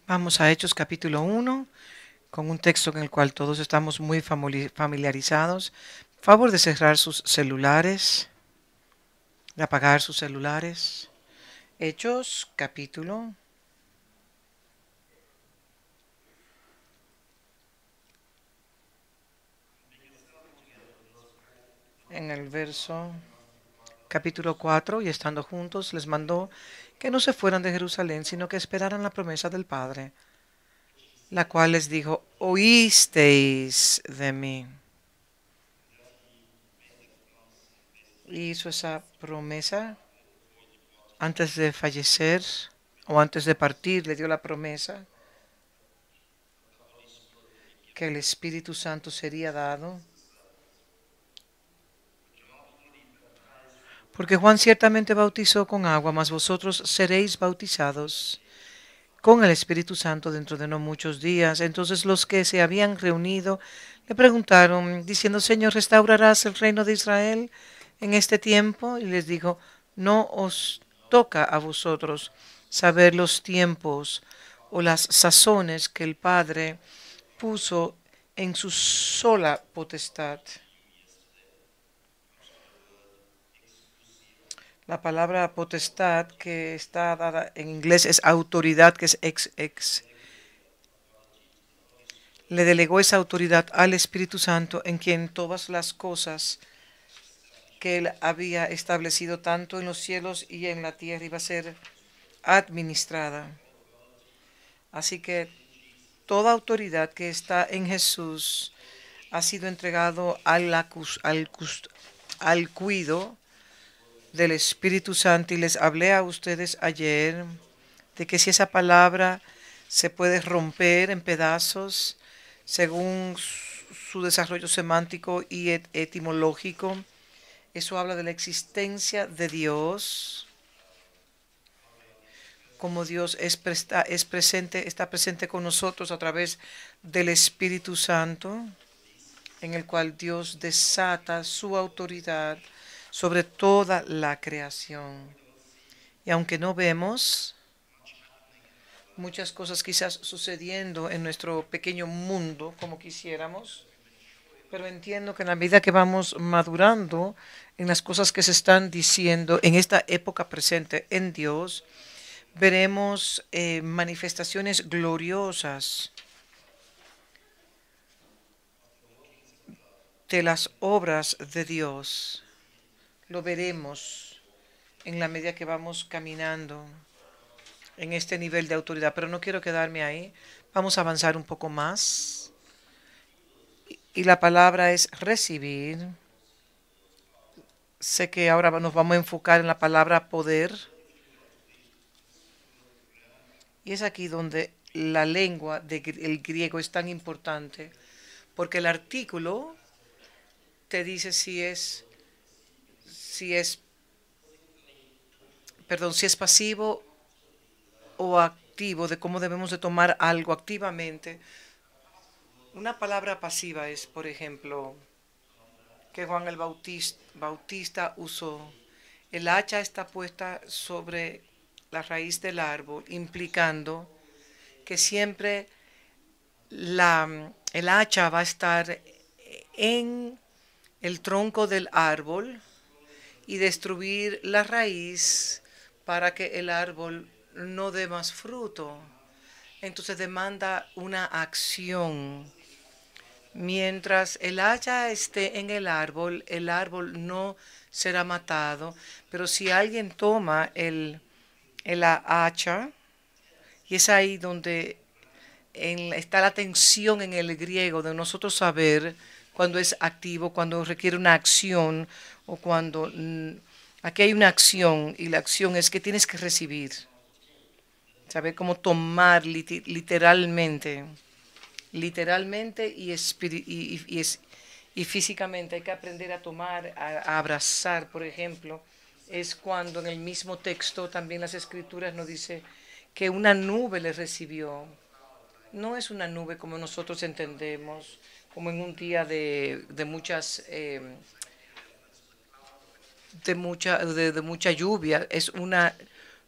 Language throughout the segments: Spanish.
Vamos a Hechos capítulo 1, con un texto en el cual todos estamos muy familiarizados. Favor de cerrar sus celulares, de apagar sus celulares. Hechos capítulo, en el verso capítulo 4, y estando juntos les mandó que no se fueran de Jerusalén, sino que esperaran la promesa del Padre, la cual les dijo: oísteis de mí. Y hizo esa promesa antes de fallecer o antes de partir, le dio la promesa que el Espíritu Santo sería dado. Porque Juan ciertamente bautizó con agua, mas vosotros seréis bautizados con el Espíritu Santo dentro de no muchos días. Entonces los que se habían reunido le preguntaron, diciendo: Señor, ¿restaurarás el reino de Israel en este tiempo? Y les dijo: no os toca a vosotros saber los tiempos o las sazones que el Padre puso en su sola potestad. La palabra potestad que está dada en inglés es autoridad, que es ex. Le delegó esa autoridad al Espíritu Santo, en quien todas las cosas que él había establecido tanto en los cielos y en la tierra iba a ser administrada. Así que toda autoridad que está en Jesús ha sido entregado al cuido del Espíritu Santo, y les hablé a ustedes ayer de que si esa palabra se puede romper en pedazos según su desarrollo semántico y etimológico, eso habla de la existencia de Dios, como Dios es presente, está presente con nosotros a través del Espíritu Santo, en el cual Dios desata su autoridad sobre toda la creación. Y aunque no vemos muchas cosas quizás sucediendo en nuestro pequeño mundo como quisiéramos, pero entiendo que en la medida que vamos madurando en las cosas que se están diciendo en esta época presente en Dios, veremos manifestaciones gloriosas de las obras de Dios. Lo veremos en la medida que vamos caminando en este nivel de autoridad, pero no quiero quedarme ahí. Vamos a avanzar un poco más. Y la palabra es recibir. Sé que ahora nos vamos a enfocar en la palabra poder. Y es aquí donde la lengua del griego es tan importante, porque el artículo te dice si es, si es pasivo o activo, de cómo debemos de tomar algo activamente. Una palabra pasiva es, por ejemplo, que Juan el Bautista usó. El hacha está puesta sobre la raíz del árbol, implicando que siempre el hacha va a estar en el tronco del árbol y destruir la raíz para que el árbol no dé más fruto. Entonces demanda una acción. Mientras el hacha esté en el árbol no será matado, pero si alguien toma el hacha, y es ahí donde está la tensión en el griego de nosotros saber cuando es activo, cuando requiere una acción o cuando aquí hay una acción, y la acción es que tienes que recibir, saber cómo tomar literalmente, literalmente y físicamente. Hay que aprender a tomar, a abrazar, por ejemplo. Es cuando en el mismo texto también las escrituras nos dice que una nube le recibió. No es una nube como nosotros entendemos, como en un día de muchas de mucha lluvia. Es una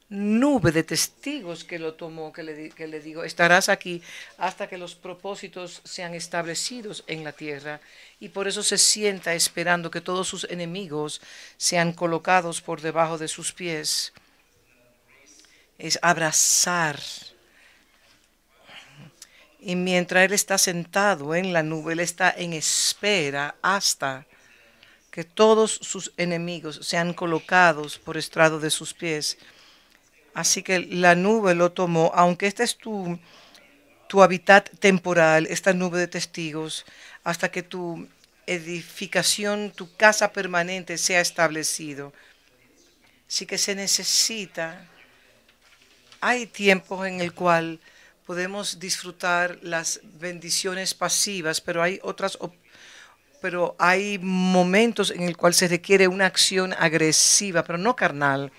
nube de testigos que lo tomó, que le digo, estarás aquí hasta que los propósitos sean establecidos en la tierra. Y por eso se sienta esperando que todos sus enemigos sean colocados por debajo de sus pies. Es abrazar. Y mientras Él está sentado en la nube, Él está en espera hasta que todos sus enemigos sean colocados por estrado de sus pies. Así que la nube lo tomó, aunque este es tu hábitat temporal, esta nube de testigos, hasta que tu edificación, tu casa permanente sea establecido. Así que se necesita, hay tiempos en el cual podemos disfrutar las bendiciones pasivas, pero hay momentos en el cual se requiere una acción agresiva, pero no carnal,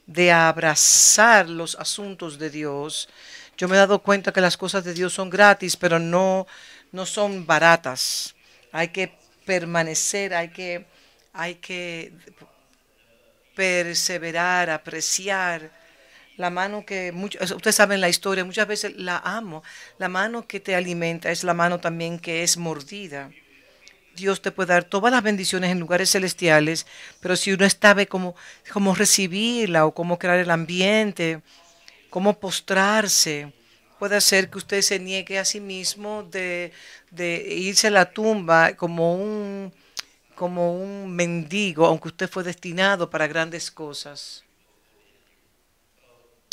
de abrazar los asuntos de Dios. Yo me he dado cuenta que las cosas de Dios son gratis, pero no son baratas. Hay que permanecer, hay que perseverar, apreciar la mano que, ustedes saben la historia, muchas veces la amo. La mano que te alimenta es la mano también que es mordida. Dios te puede dar todas las bendiciones en lugares celestiales, pero si uno sabe cómo recibirla o cómo crear el ambiente, cómo postrarse, puede hacer que usted se niegue a sí mismo de irse a la tumba como un mendigo, aunque usted fue destinado para grandes cosas.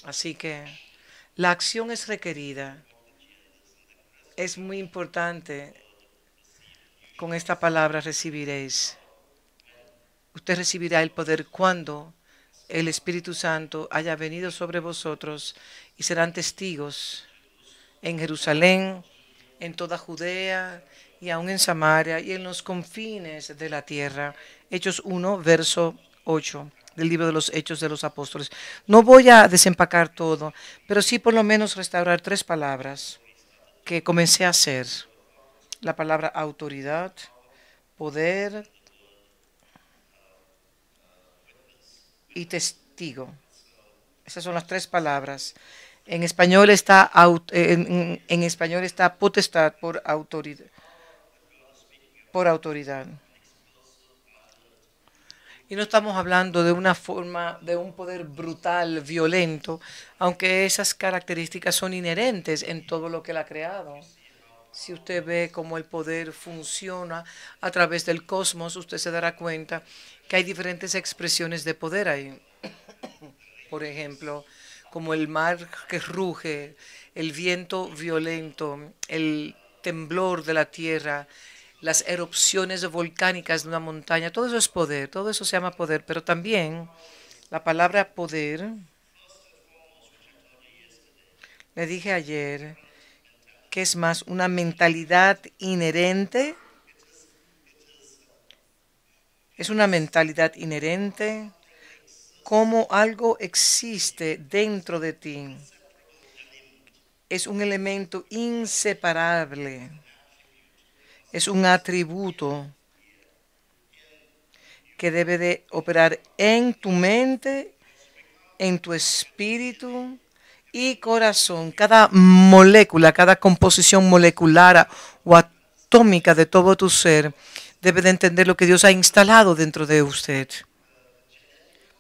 Así que la acción es requerida. Es muy importante. Con esta palabra recibiréis. Usted recibirá el poder cuando el Espíritu Santo haya venido sobre vosotros y serán testigos en Jerusalén, en toda Judea y aún en Samaria y en los confines de la tierra. Hechos 1, verso 8 del libro de los Hechos de los Apóstoles. No voy a desempacar todo, pero sí por lo menos restaurar 3 palabras que comencé a hacer. La palabra autoridad, poder y testigo. Esas son las 3 palabras. En español está en español está potestad por autoridad. Por autoridad. Y no estamos hablando de una forma, de un poder brutal, violento, aunque esas características son inherentes en todo lo que Él ha creado. Si usted ve cómo el poder funciona a través del cosmos, usted se dará cuenta que hay diferentes expresiones de poder ahí. Por ejemplo, como el mar que ruge, el viento violento, el temblor de la tierra, las erupciones volcánicas de una montaña, todo eso es poder, todo eso se llama poder, pero también la palabra poder, le dije ayer, que es más una mentalidad inherente, es una mentalidad inherente, como algo existe dentro de ti. Es un elemento inseparable, es un atributo que debe de operar en tu mente, en tu espíritu y corazón. Cada molécula, cada composición molecular o atómica de todo tu ser debe de entender lo que Dios ha instalado dentro de usted.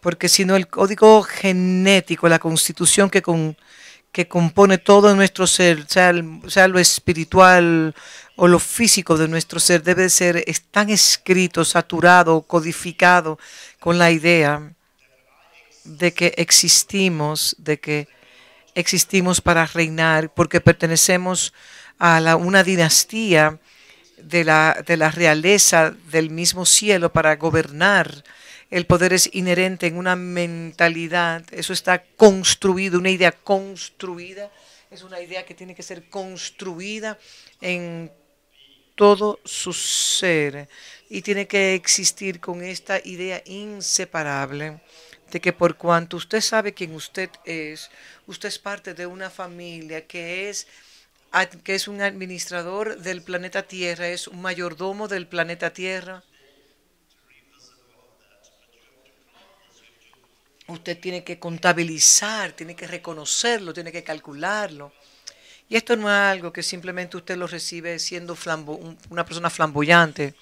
Porque si no, el código genético, la constitución que compone todo nuestro ser, sea lo espiritual o lo físico de nuestro ser, debe ser tan escrito, saturado, codificado con la idea de que existimos para reinar, porque pertenecemos a una dinastía de la realeza del mismo cielo para gobernar. El poder es inherente en una mentalidad, eso está construido, una idea construida, es una idea que tiene que ser construida en todo su ser y tiene que existir con esta idea inseparable de que por cuanto usted sabe quién usted es parte de una familia que es un administrador del planeta Tierra, es un mayordomo del planeta Tierra. Usted tiene que contabilizar, tiene que reconocerlo, tiene que calcularlo. Y esto no es algo que simplemente usted lo recibe siendo una persona flamboyante.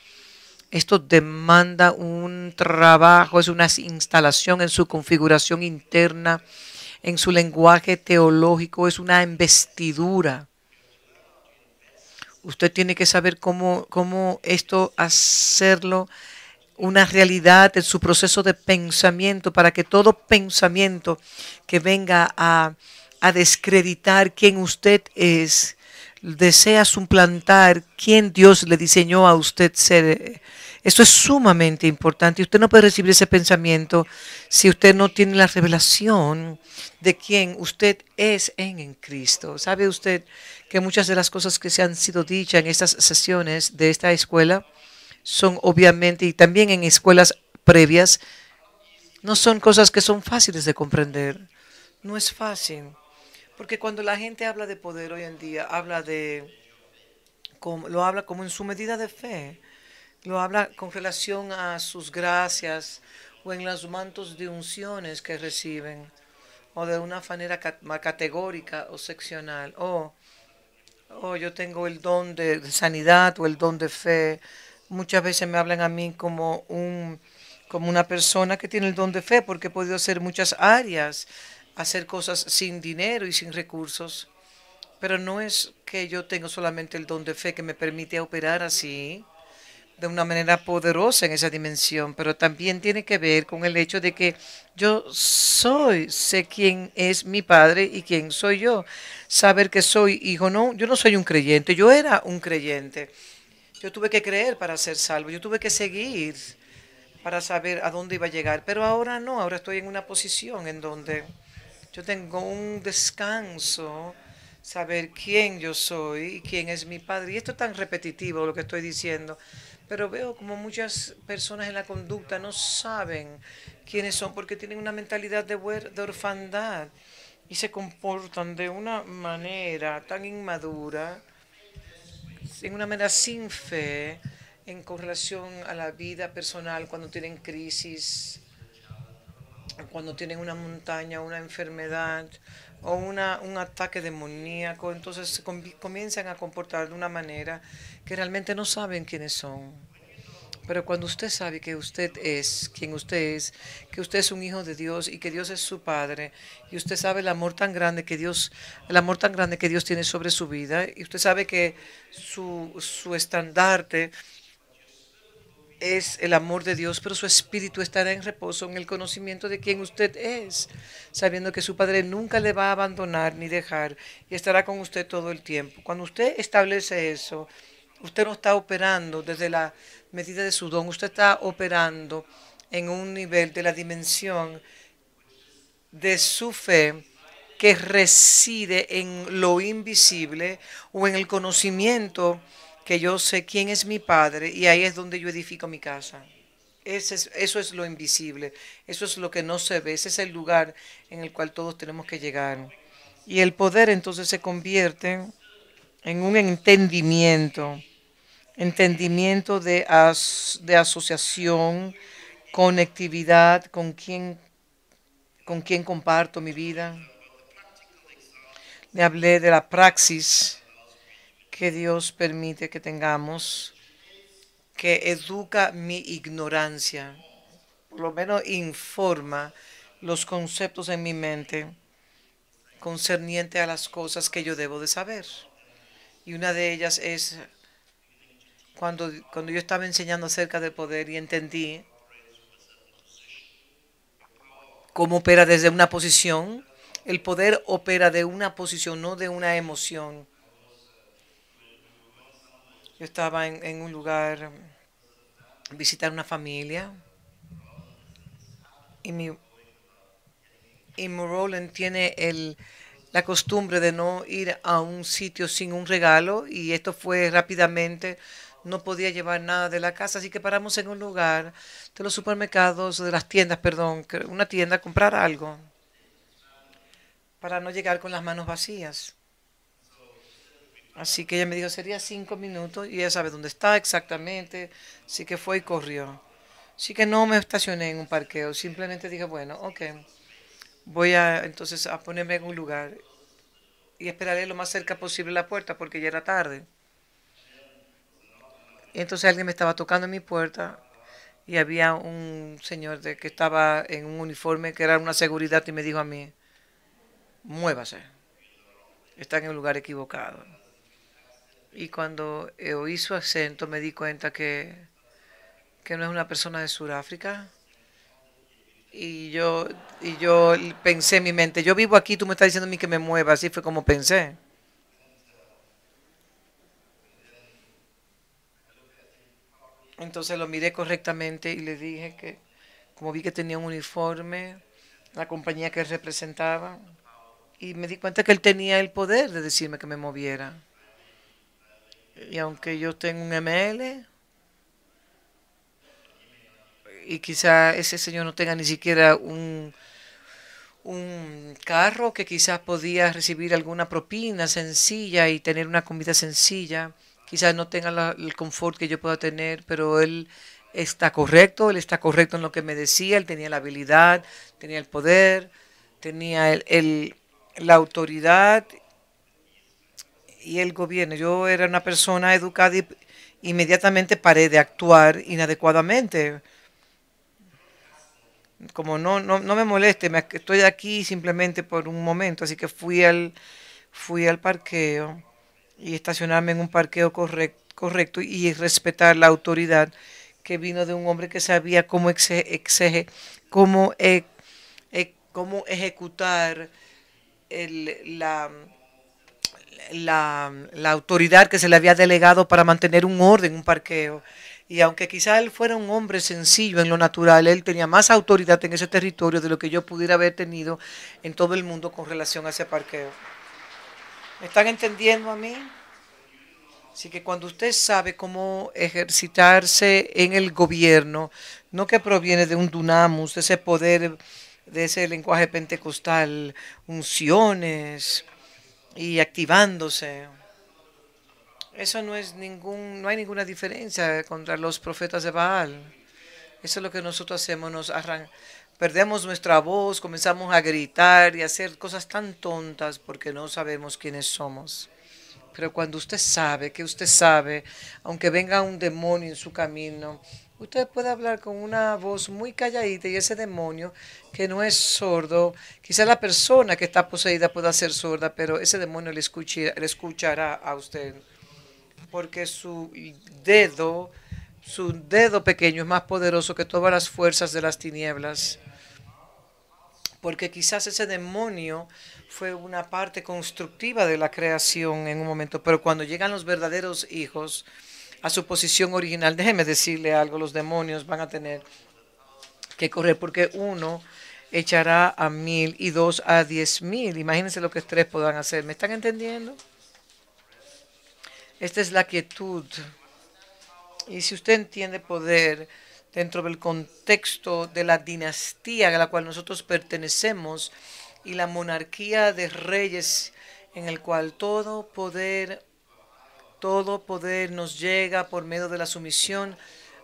Esto demanda un trabajo, es una instalación en su configuración interna, en su lenguaje teológico, es una investidura. Usted tiene que saber cómo esto hacerlo una realidad en su proceso de pensamiento para que todo pensamiento que venga a descreditar quién usted es, desea suplantar quién Dios le diseñó a usted ser. Eso es sumamente importante y usted no puede recibir ese pensamiento si usted no tiene la revelación de quién usted es en Cristo. ¿Sabe usted que muchas de las cosas que se han sido dichas en estas sesiones de esta escuela son obviamente, y también en escuelas previas, no son cosas que son fáciles de comprender? No es fácil, porque cuando la gente habla de poder hoy en día, lo habla como en su medida de fe, lo habla con relación a sus gracias o en los mantos de unciones que reciben, o de una manera categórica o seccional. Oh, yo tengo el don de sanidad o el don de fe. Muchas veces me hablan a mí como una persona que tiene el don de fe, porque he podido hacer muchas áreas, hacer cosas sin dinero y sin recursos. Pero no es que yo tengo solamente el don de fe que me permite operar así, de una manera poderosa en esa dimensión, pero también tiene que ver con el hecho de que sé quién es mi padre y quién soy yo. Saber que soy hijo, no, yo no soy un creyente, yo era un creyente. Yo tuve que creer para ser salvo, yo tuve que seguir para saber a dónde iba a llegar, pero ahora no, ahora estoy en una posición en donde yo tengo un descanso, saber quién yo soy y quién es mi padre. Y esto es tan repetitivo lo que estoy diciendo, pero veo como muchas personas en la conducta no saben quiénes son porque tienen una mentalidad de orfandad y se comportan de una manera tan inmadura, en una manera sin fe, con relación a la vida personal cuando tienen crisis, cuando tienen una montaña, una enfermedad o un ataque demoníaco, entonces comienzan a comportar de una manera que realmente no saben quiénes son. Pero cuando usted sabe que usted es quien usted es, que usted es un hijo de Dios y que Dios es su Padre, y usted sabe el amor tan grande que Dios tiene sobre su vida, y usted sabe que su estandarte es el amor de Dios, pero su espíritu estará en reposo en el conocimiento de quién usted es, sabiendo que su Padre nunca le va a abandonar ni dejar y estará con usted todo el tiempo. Cuando usted establece eso, usted no está operando desde la medida de su don, usted está operando en un nivel de la dimensión de su fe que reside en lo invisible o en el conocimiento que yo sé quién es mi Padre y ahí es donde yo edifico mi casa. Eso es lo invisible, eso es lo que no se ve, ese es el lugar en el cual todos tenemos que llegar. Y el poder entonces se convierte en un entendimiento de asociación, conectividad con quien comparto mi vida. Le hablé de la praxis que Dios permite que tengamos, que educa mi ignorancia, por lo menos informa los conceptos en mi mente concerniente a las cosas que yo debo de saber. Y una de ellas es cuando yo estaba enseñando acerca del poder y entendí cómo opera desde una posición. El poder opera de una posición, no de una emoción. Yo estaba en un lugar, visitar una familia, y mi Roland tiene la costumbre de no ir a un sitio sin un regalo, y esto fue rápidamente. No podía llevar nada de la casa, así que paramos en un lugar de los supermercados, de las tiendas, perdón, una tienda a comprar algo para no llegar con las manos vacías. Así que ella me dijo, sería 5 minutos y ella sabe dónde está exactamente, así que fue y corrió. Así que no me estacioné en un parqueo, simplemente dije, bueno, ok, voy a entonces a ponerme en un lugar y esperaré lo más cerca posible a la puerta porque ya era tarde. Y entonces alguien me estaba tocando en mi puerta y había un señor que estaba en un uniforme que era una seguridad y me dijo a mí, muévase, está en el lugar equivocado. Y cuando oí su acento me di cuenta que no es una persona de Sudáfrica. Y yo, y yo pensé en mi mente, yo vivo aquí, tú me estás diciendo a mí que me mueva, así fue como pensé. Entonces lo miré correctamente y le dije que, como vi que tenía un uniforme, la compañía que él representaba, y me di cuenta que él tenía el poder de decirme que me moviera. Y aunque yo tengo un ML, y quizá ese señor no tenga ni siquiera un carro, que quizás podía recibir alguna propina sencilla y tener una comida sencilla, quizás no tenga el confort que yo pueda tener, pero él está correcto en lo que me decía, él tenía la habilidad, tenía el poder, tenía la autoridad y el gobierno. Yo era una persona educada y inmediatamente paré de actuar inadecuadamente. Como no me moleste, estoy aquí simplemente por un momento, así que fui al parqueo y estacionarme en un parqueo correcto y respetar la autoridad que vino de un hombre que sabía cómo, cómo ejecutar el, la, la autoridad que se le había delegado para mantener un orden, un parqueo. Y aunque quizá él fuera un hombre sencillo en lo natural, él tenía más autoridad en ese territorio de lo que yo pudiera haber tenido en todo el mundo con relación a ese parqueo. ¿Me están entendiendo a mí? Así que cuando usted sabe cómo ejercitarse en el gobierno, no que proviene de un dunamus, de ese poder, de ese lenguaje pentecostal, unciones y activándose. Eso no hay ninguna diferencia contra los profetas de Baal. Eso es lo que nosotros hacemos, perdemos nuestra voz, comenzamos a gritar y a hacer cosas tan tontas porque no sabemos quiénes somos. Pero cuando usted sabe que usted sabe, aunque venga un demonio en su camino, usted puede hablar con una voz muy calladita y ese demonio que no es sordo, quizá la persona que está poseída pueda ser sorda, pero ese demonio le escuchará a usted porque dedo, su dedo pequeño es más poderoso que todas las fuerzas de las tinieblas, porque quizás ese demonio fue una parte constructiva de la creación en un momento, pero cuando llegan los verdaderos hijos a su posición original, déjeme decirle algo, los demonios van a tener que correr porque uno echará a 1000 y dos a 10,000. Imagínense lo que tres podrán hacer. ¿Me están entendiendo? Esta es la quietud. Y si usted entiende poder dentro del contexto de la dinastía a la cual nosotros pertenecemos y la monarquía de reyes en el cual todo poder nos llega por medio de la sumisión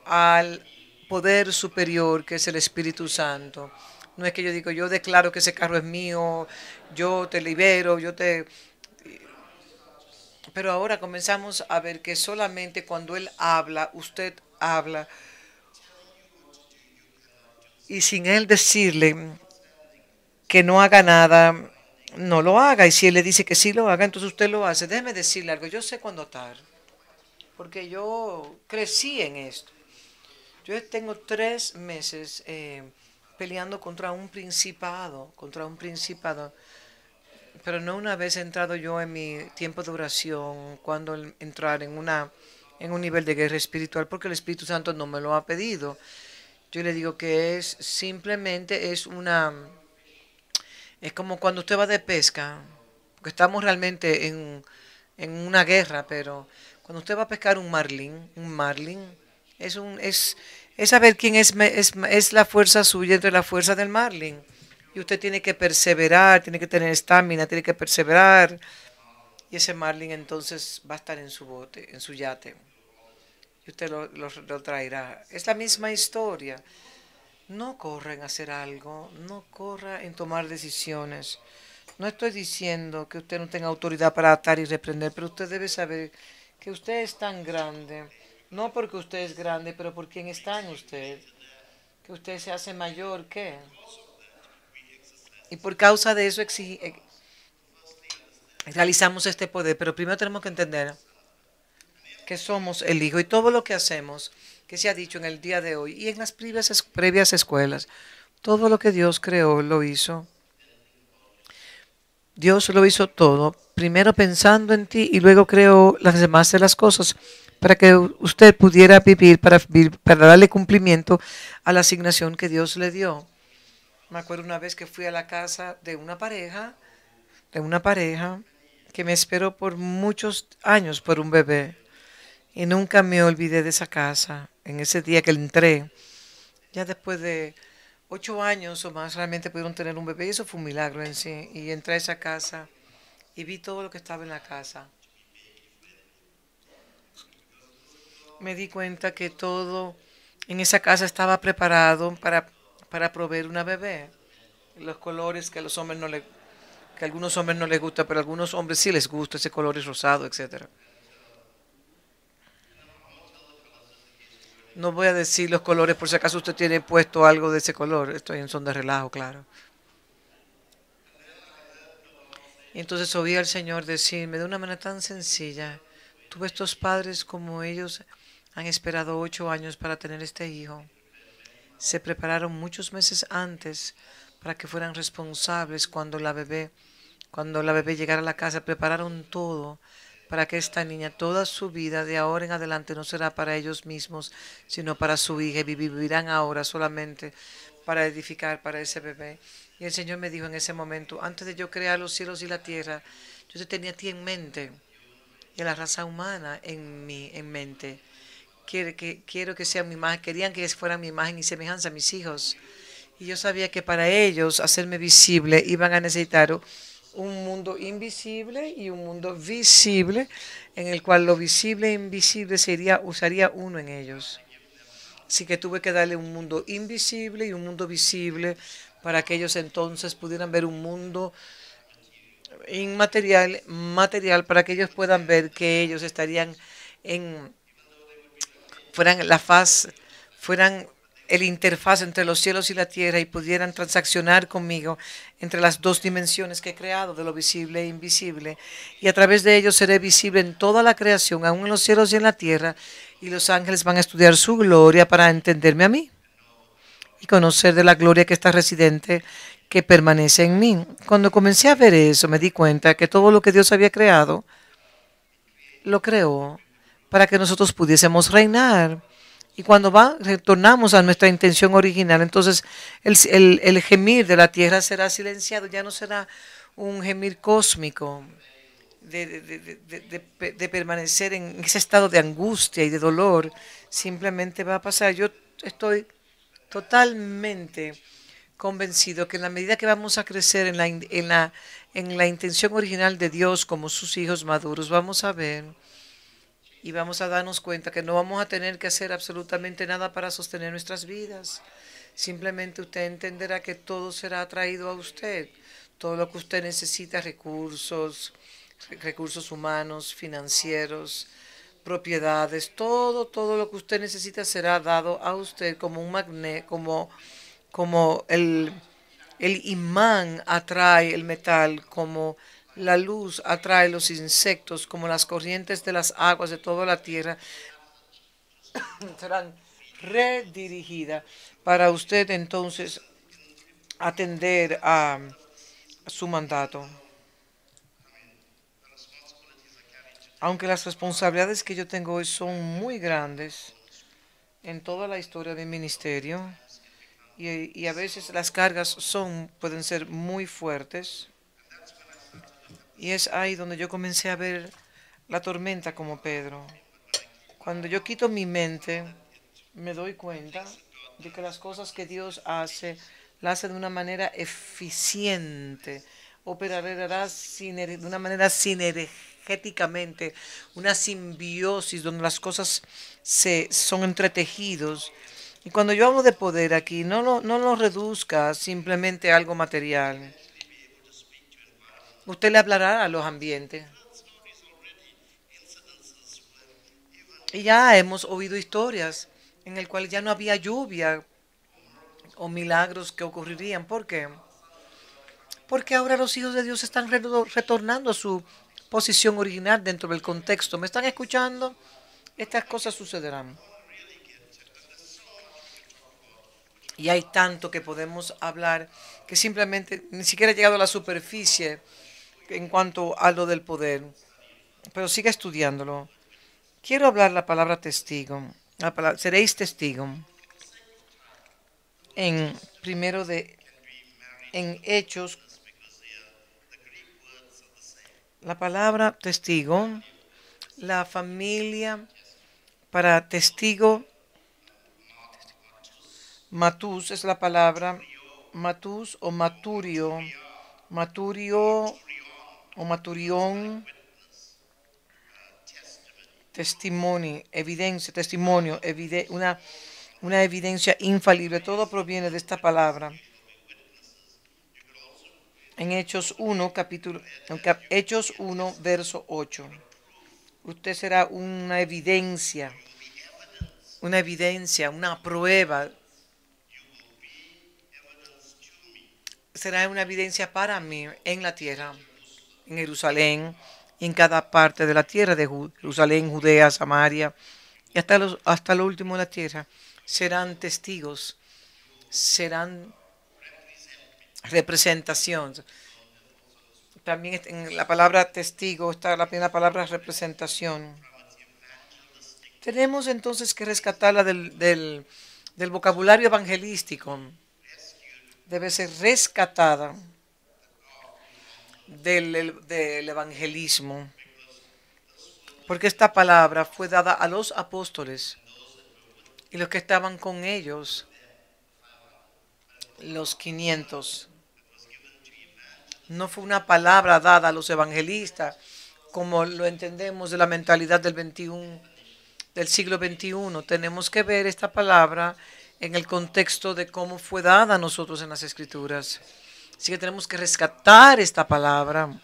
al poder superior que es el Espíritu Santo. No es que yo digo, yo declaro que ese carro es mío, yo te libero, yo te... Pero ahora comenzamos a ver que solamente cuando Él habla, usted habla. Y sin Él decirle que no haga nada, no lo haga. Y si Él le dice que sí lo haga, entonces usted lo hace. Déjeme decirle algo, yo sé cuándo estar, porque yo crecí en esto. Yo tengo 3 meses peleando contra un principado, pero no una vez entrado yo en mi tiempo de oración, cuando entrar en un nivel de guerra espiritual, porque el Espíritu Santo no me lo ha pedido. Yo le digo que es como cuando usted va de pesca, porque estamos realmente en una guerra, pero cuando usted va a pescar un marlin, es saber quién es la fuerza suya entre la fuerza del marlin. Y usted tiene que perseverar, tiene que tener estamina, tiene que perseverar. Y ese marlin entonces va a estar en su bote, en su yate. y usted lo traerá. Es la misma historia. No corra en hacer algo, no corra en tomar decisiones. No estoy diciendo que usted no tenga autoridad para atar y reprender, pero usted debe saber que usted es tan grande, no porque usted es grande, pero por quien está en usted, que usted se hace mayor que. Y por causa de eso realizamos este poder, pero primero tenemos que entender que somos el Hijo y todo lo que hacemos, que se ha dicho en el día de hoy y en las previas escuelas, todo lo que Dios creó lo hizo. Dios lo hizo todo, primero pensando en ti y luego creó las demás de las cosas para que usted pudiera vivir, para darle cumplimiento a la asignación que Dios le dio. Me acuerdo una vez que fui a la casa de una pareja que me esperó por muchos años por un bebé. Y nunca me olvidé de esa casa. En ese día que entré, ya después de 8 años o más, realmente pudieron tener un bebé. Y eso fue un milagro en sí. Y entré a esa casa y vi todo lo que estaba en la casa. Me di cuenta que todo en esa casa estaba preparado para proveer una bebé. Los colores que a los hombres no le, que a algunos hombres no les gusta, pero a algunos hombres sí les gusta ese color es rosado, etcétera. No voy a decir los colores por si acaso usted tiene puesto algo de ese color. Estoy en son de relajo, claro. Y entonces oí al Señor decirme de una manera tan sencilla, tuve estos padres como ellos han esperado 8 años para tener este hijo. Se prepararon muchos meses antes para que fueran responsables cuando la bebé llegara a la casa, prepararon todo para que esta niña, toda su vida de ahora en adelante no será para ellos mismos, sino para su hija, y vivirán ahora solamente para edificar para ese bebé. Y el Señor me dijo en ese momento, antes de yo crear los cielos y la tierra, yo te tenía a ti en mente y a la raza humana en mente. Quiero que sean mi imagen, querían que fueran mi imagen y semejanza a mis hijos. Y yo sabía que para ellos hacerme visible iban a necesitar un mundo invisible y un mundo visible, en el cual lo visible e invisible usaría uno en ellos. Así que tuve que darle un mundo invisible y un mundo visible para que ellos entonces pudieran ver un mundo inmaterial, material, para que ellos puedan ver que ellos estarían en, fueran la faz, fueran el interfaz entre los cielos y la tierra y pudieran transaccionar conmigo entre las dos dimensiones que he creado, de lo visible e invisible. Y a través de ellos seré visible en toda la creación, aún en los cielos y en la tierra. Y los ángeles van a estudiar su gloria para entenderme a mí y conocer de la gloria que está residente, que permanece en mí. Cuando comencé a ver eso, me di cuenta que todo lo que Dios había creado, lo creó para que nosotros pudiésemos reinar. Y cuando retornamos a nuestra intención original, entonces el gemir de la tierra será silenciado, ya no será un gemir cósmico de permanecer en ese estado de angustia y de dolor. Simplemente va a pasar. Yo estoy totalmente convencido que en la medida que vamos a crecer en la intención original de Dios como sus hijos maduros, vamos a ver y vamos a darnos cuenta que no vamos a tener que hacer absolutamente nada para sostener nuestras vidas. Simplemente usted entenderá que todo será traído a usted. Todo lo que usted necesita, recursos humanos, financieros, propiedades, todo lo que usted necesita será dado a usted como un magnet, como el imán atrae el metal, como la luz atrae los insectos, como las corrientes de las aguas de toda la tierra serán redirigidas para usted entonces atender a su mandato. Aunque las responsabilidades que yo tengo hoy son muy grandes en toda la historia de mi ministerio y a veces las cargas pueden ser muy fuertes, y es ahí donde yo comencé a ver la tormenta como Pedro. Cuando yo quito mi mente, me doy cuenta de que las cosas que Dios hace, las hace de una manera eficiente, operará de una manera sinergéticamente, una simbiosis donde las cosas son entretejidos. Y cuando yo hablo de poder aquí, no lo reduzca simplemente a algo material. Usted le hablará a los ambientes. Y ya hemos oído historias en el cual ya no había lluvia o milagros que ocurrirían. ¿Por qué? Porque ahora los hijos de Dios están retornando a su posición original dentro del contexto. ¿Me están escuchando? Estas cosas sucederán. Y hay tanto que podemos hablar que simplemente ni siquiera he llegado a la superficie en cuanto a lo del poder. Pero siga estudiándolo. Quiero hablar la palabra testigo. Seréis testigo. En primero de en Hechos, la palabra testigo, la familia para testigo, matus es la palabra, matus o maturio, maturio o maturión, testimonio, evidencia, testimonio, una evidencia infalible. Todo proviene de esta palabra. En Hechos 1, Hechos 1, verso 8. Usted será una prueba. Será una evidencia para mí en la tierra, en Jerusalén, en cada parte de la tierra de Jerusalén, Judea, Samaria y hasta lo último de la tierra. Serán testigos, serán representación. También en la palabra testigo está la primera palabra representación. Tenemos entonces que rescatarla del vocabulario evangelístico. Debe ser rescatada del evangelismo. Porque esta palabra fue dada a los apóstoles y los que estaban con ellos, los 500. No fue una palabra dada a los evangelistas, como lo entendemos de la mentalidad del siglo XXI. Tenemos que ver esta palabra en el contexto de cómo fue dada a nosotros en las Escrituras. Así que tenemos que rescatar esta palabra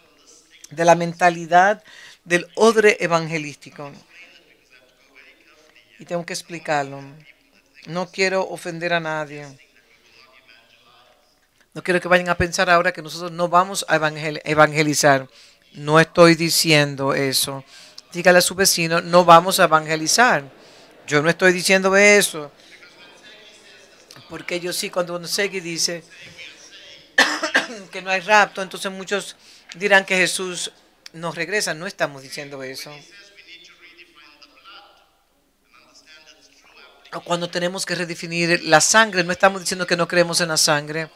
de la mentalidad del odre evangelístico. Y tengo que explicarlo. No quiero ofender a nadie. No quiero que vayan a pensar ahora que nosotros no vamos a evangelizar. No estoy diciendo eso. Dígale a su vecino, no vamos a evangelizar. Yo no estoy diciendo eso. Porque yo sí, cuando uno sigue y dice que no hay rapto, entonces muchos dirán que Jesús no regresa. No estamos diciendo eso. O cuando tenemos que redefinir la sangre, no estamos diciendo que no creemos en la sangre.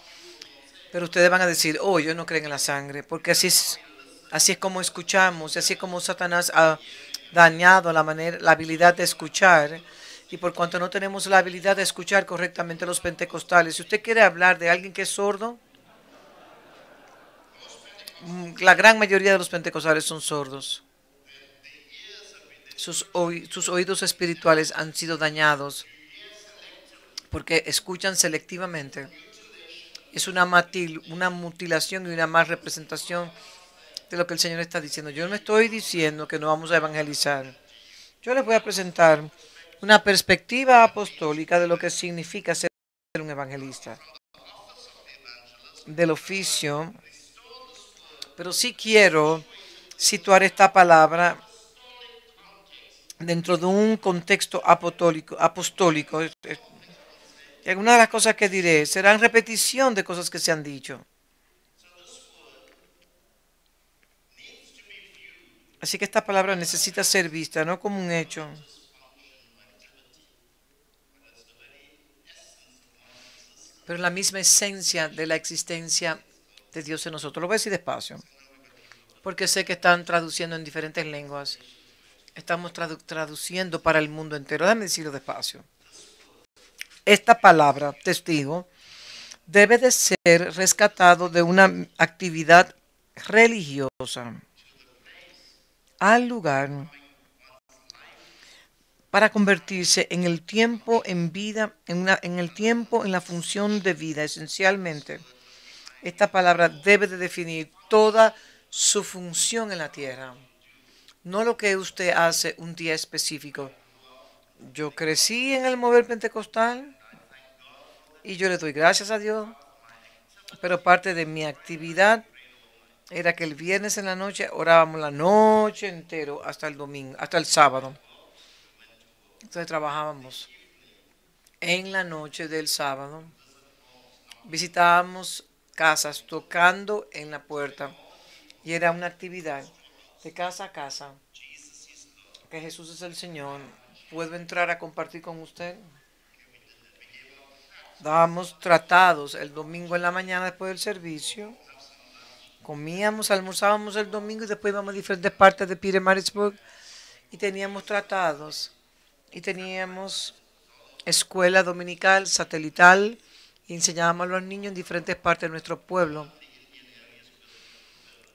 Pero ustedes van a decir, oh, yo no creo en la sangre, porque así es como escuchamos, así es como Satanás ha dañado la habilidad de escuchar. Y por cuanto no tenemos la habilidad de escuchar correctamente los pentecostales, si usted quiere hablar de alguien que es sordo, la gran mayoría de los pentecostales son sordos. Sus oídos espirituales han sido dañados porque escuchan selectivamente. Es una mutilación y una mal representación de lo que el Señor está diciendo. Yo no estoy diciendo que no vamos a evangelizar. Yo les voy a presentar una perspectiva apostólica de lo que significa ser un evangelista, del oficio, pero sí quiero situar esta palabra dentro de un contexto apostólico. Y algunas de las cosas que diré serán repetición de cosas que se han dicho. Así que esta palabra necesita ser vista, no como un hecho, pero la misma esencia de la existencia de Dios en nosotros. Lo voy a decir despacio, porque sé que están traduciendo en diferentes lenguas. Estamos traduciendo para el mundo entero. Déjame decirlo despacio. Esta palabra, testigo, debe de ser rescatado de una actividad religiosa al lugar para convertirse en el tiempo en vida, en el tiempo en la función de vida, esencialmente. Esta palabra debe de definir toda su función en la tierra, no lo que usted hace un día específico. Yo crecí en el mover pentecostal y yo le doy gracias a Dios, pero parte de mi actividad era que el viernes en la noche orábamos la noche entero hasta el domingo, hasta el sábado. Entonces trabajábamos en la noche del sábado, visitábamos casas tocando en la puerta y era una actividad de casa a casa, que Jesús es el Señor. ¿Puedo entrar a compartir con usted? Dábamos tratados el domingo en la mañana después del servicio. Comíamos, almorzábamos el domingo y después íbamos a diferentes partes de Peter Marisburg y teníamos tratados. Y teníamos escuela dominical, satelital, y enseñábamos a los niños en diferentes partes de nuestro pueblo.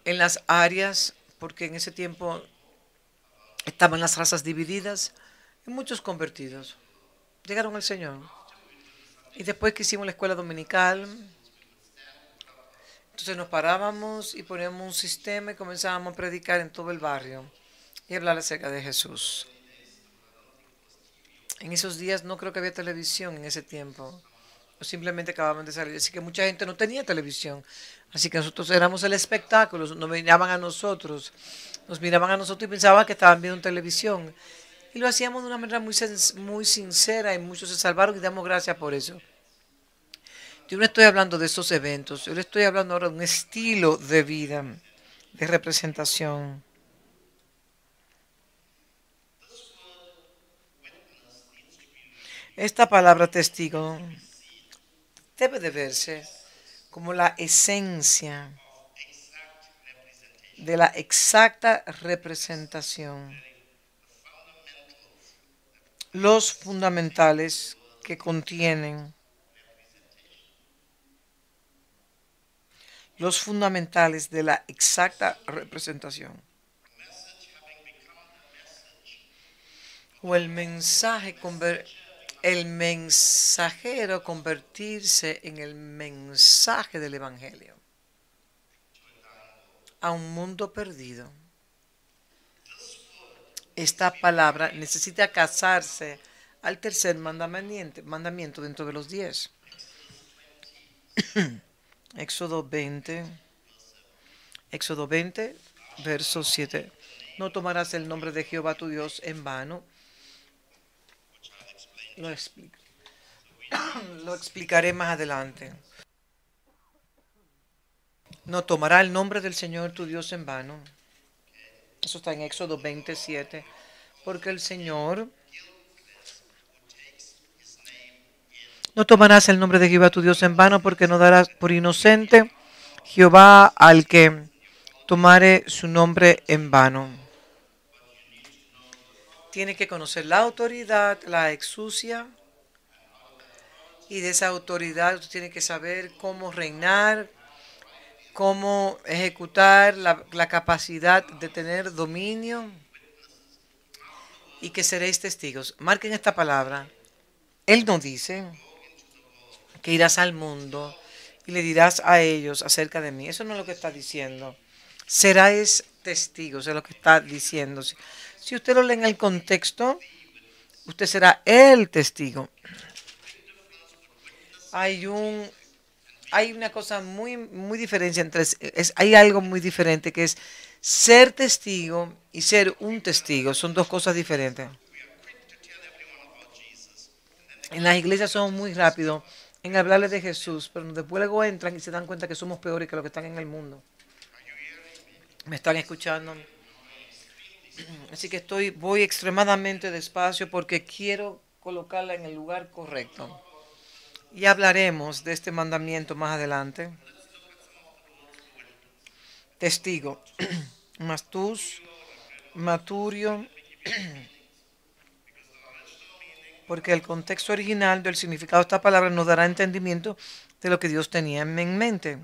En las áreas, porque en ese tiempo estaban las razas divididas y muchos convertidos. Llegaron al Señor. Y después que hicimos la escuela dominical, entonces nos parábamos y poníamos un sistema y comenzábamos a predicar en todo el barrio y hablar acerca de Jesús. En esos días no creo que había televisión en ese tiempo. O simplemente acababan de salir. Así que mucha gente no tenía televisión. Así que nosotros éramos el espectáculo. Nos miraban a nosotros. Nos miraban a nosotros y pensaban que estaban viendo televisión. Y lo hacíamos de una manera muy sincera y muchos se salvaron y damos gracias por eso. Yo no estoy hablando de esos eventos. Yo le estoy hablando ahora de un estilo de vida, de representación. Esta palabra testigo debe de verse como la esencia de la exacta representación, los fundamentales que contienen, los fundamentales de la exacta representación. O el mensajero convertirse en el mensaje del Evangelio a un mundo perdido. Esta palabra necesita casarse al tercer mandamiento dentro de los 10. Éxodo 20, verso 7. No tomarás el nombre de Jehová tu Dios en vano. Lo explicaré más adelante. No tomará el nombre del Señor tu Dios en vano. Eso está en Éxodo 27. Porque el Señor... No tomarás el nombre de Jehová tu Dios en vano, porque no darás por inocente Jehová al que tomare su nombre en vano. Tiene que conocer la autoridad, la exucia, y de esa autoridad usted tiene que saber cómo reinar, cómo ejecutar la capacidad de tener dominio, y que seréis testigos. Marquen esta palabra. Él no dice que irás al mundo y le dirás a ellos acerca de mí. Eso no es lo que está diciendo. Seráis testigos, es lo que está diciendo. Si usted lo lee en el contexto, usted será el testigo. Hay una cosa muy diferente entre hay algo muy diferente que es ser testigo y ser un testigo. Son dos cosas diferentes. En las iglesias somos muy rápidos en hablarles de Jesús, pero después luego entran y se dan cuenta que somos peores que los que están en el mundo. ¿Me están escuchando? Así que voy extremadamente despacio porque quiero colocarla en el lugar correcto. Y hablaremos de este mandamiento más adelante. Testigo. Mastus, maturio. Porque el contexto original del significado de esta palabra nos dará entendimiento de lo que Dios tenía en mente.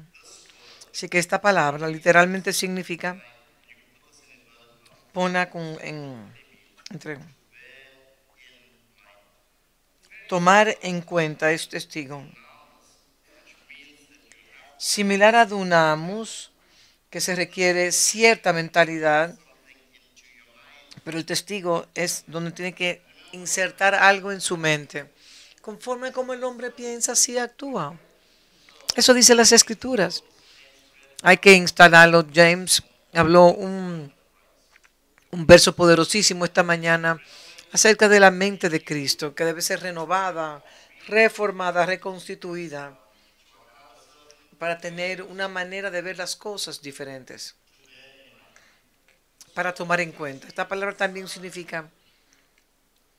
Así que esta palabra literalmente significa ponla entre tomar en cuenta es testigo. Similar a Dunamus, que se requiere cierta mentalidad, pero el testigo es donde tiene que insertar algo en su mente. Conforme como el hombre piensa, así actúa. Eso dice las escrituras. Hay que instalarlo. James habló un verso poderosísimo esta mañana acerca de la mente de Cristo, que debe ser renovada, reformada, reconstituida, para tener una manera de ver las cosas diferentes, para tomar en cuenta. Esta palabra también significa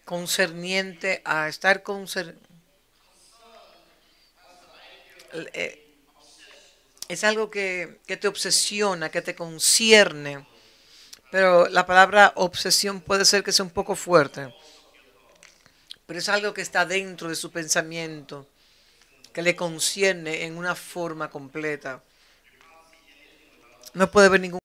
concerniente a estar es algo que te obsesiona, que te concierne, pero la palabra obsesión puede ser que sea un poco fuerte, pero es algo que está dentro de su pensamiento, que le concierne en una forma completa. No puede haber ningún